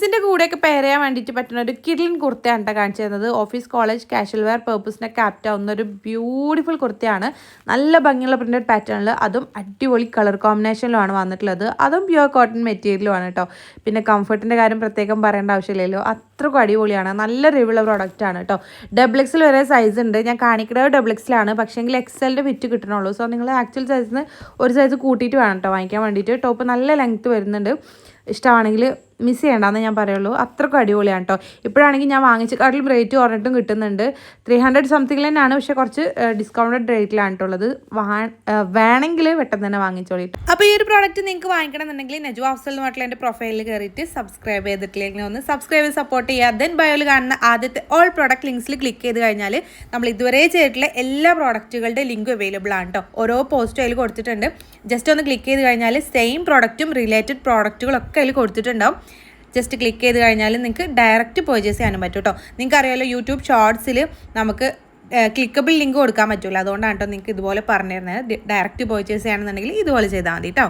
ജീൻസിൻ്റെ കൂടെയൊക്കെ പെയർ ചെയ്യാൻ വേണ്ടിയിട്ട് പറ്റുന്ന ഒരു കിഡിലൻ കുർത്തയാണ് കേട്ടോ കാണിച്ചു തരുന്നത്. ഓഫീസ് കോളേജ് കാഷ്വൽ വെയർ പേർപ്പസിനൊക്കെ ആപ്റ്റ് ആവുന്ന ഒരു ബ്യൂട്ടിഫുൾ കുർത്തയാണ്. നല്ല ഭംഗിയുള്ള പ്രിൻറ്റഡ് പാറ്റേണിൽ, അതും അടിപൊളി കളർ കോമ്പിനേഷനിലുമാണ് വന്നിട്ടുള്ളത്. അതും പ്യുവർ കോട്ടൺ മെറ്റീരിയലുമാണ് കേട്ടോ. പിന്നെ കംഫർട്ടിൻ്റെ കാര്യം പ്രത്യേകം പറയേണ്ട ആവശ്യമില്ലല്ലോ, അത്രക്കും അടിപൊളിയാണ്. നല്ല റിവ്യൂള്ള പ്രോഡക്റ്റാണ് കേട്ടോ. XXL വരെ സൈസ് ഉണ്ട്. ഞാൻ കാണിക്കുന്നത് XXL പക്ഷേങ്കിൽ XLൻ്റെ ഫിറ്റ് കിട്ടണുള്ളൂ. സോ നിങ്ങൾ ആക്ച്വൽ സൈസിന് ഒരു സൈസ് കൂട്ടിയിട്ട് വേണം കേട്ടോ വാങ്ങിക്കാൻ വേണ്ടിയിട്ട്. ടോപ്പ് നല്ല ലെങ്ത്ത് വരുന്നുണ്ട്. ഇഷ്ടമാണെങ്കിൽ മിസ് ചെയ്യേണ്ടെന്ന് ഞാൻ പറയുള്ളൂ, അത്രക്കും അടിപൊളിയാണ് കേട്ടോ. ഇപ്പോഴാണെങ്കിൽ ഞാൻ വാങ്ങിച്ചക്കാട്ടിലും റേറ്റ് കുറഞ്ഞിട്ടും കിട്ടുന്നുണ്ട്. 300 സംതിങ്ങിൽ തന്നെയാണ്, പക്ഷേ കുറച്ച് ഡിസ്കൗണ്ടഡ് റേറ്റിലാണ് കേട്ടുള്ളത്. വേണമെങ്കിൽ പെട്ടെന്ന് തന്നെ വാങ്ങിച്ചോളി. അപ്പോൾ ഈ ഒരു പ്രോഡക്റ്റ് നിങ്ങൾക്ക് വാങ്ങിക്കണമെന്നുണ്ടെങ്കിൽ നജു അഫ്സൽ എന്ന് പറഞ്ഞിട്ടുള്ള എൻ്റെ പ്രൊഫൈലിൽ കയറിയിട്ട് സബ്സ്ക്രൈബ് ചെയ്തിട്ടില്ലെങ്കിൽ ഒന്ന് സബ്സ്ക്രൈബ് ചെയ്ത് സപ്പോർട്ട് ചെയ്യുക. ദെൻ ബയോയിൽ കാണുന്ന ആദ്യത്തെ ഓൾ പ്രോഡക്റ്റ് ലിങ്ക്സിൽ ക്ലിക്ക് ചെയ്ത് കഴിഞ്ഞാൽ നമ്മൾ ഇതുവരെ ചെയ്തിട്ടുള്ള എല്ലാ പ്രോഡക്റ്റുകളുടെ ലിങ്കും അവൈലബിൾ ആണ് കേട്ടോ. ഓരോ പോസ്റ്റും അതിൽ കൊടുത്തിട്ടുണ്ട്. ജസ്റ്റ് ഒന്ന് ക്ലിക്ക് ചെയ്ത് കഴിഞ്ഞാൽ സെയിം പ്രോഡക്റ്റും റിലേറ്റഡ് പ്രോഡക്റ്റുകളൊക്കെ അതിൽ കൊടുത്തിട്ടുണ്ടാവും. ജസ്റ്റ് ക്ലിക്ക് ചെയ്ത് കഴിഞ്ഞാൽ നിങ്ങൾക്ക് ഡയറക്റ്റ് പർച്ചേസ് ചെയ്യാനും പറ്റും കേട്ടോ. നിങ്ങൾക്ക് അറിയാമല്ലോ, യൂട്യൂബ് ഷോർട്സിൽ നമുക്ക് ക്ലിക്കബിൾ ലിങ്ക് കൊടുക്കാൻ പറ്റില്ല. അതുകൊണ്ടാണ് കേട്ടോ നിങ്ങൾക്ക് ഇതുപോലെ പറഞ്ഞു തരുന്നത്. ഡയറക്റ്റ് പർച്ചേസ് ചെയ്യണമെന്നുണ്ടെങ്കിൽ ഇതുപോലെ ചെയ്താൽ മതി കേട്ടോ.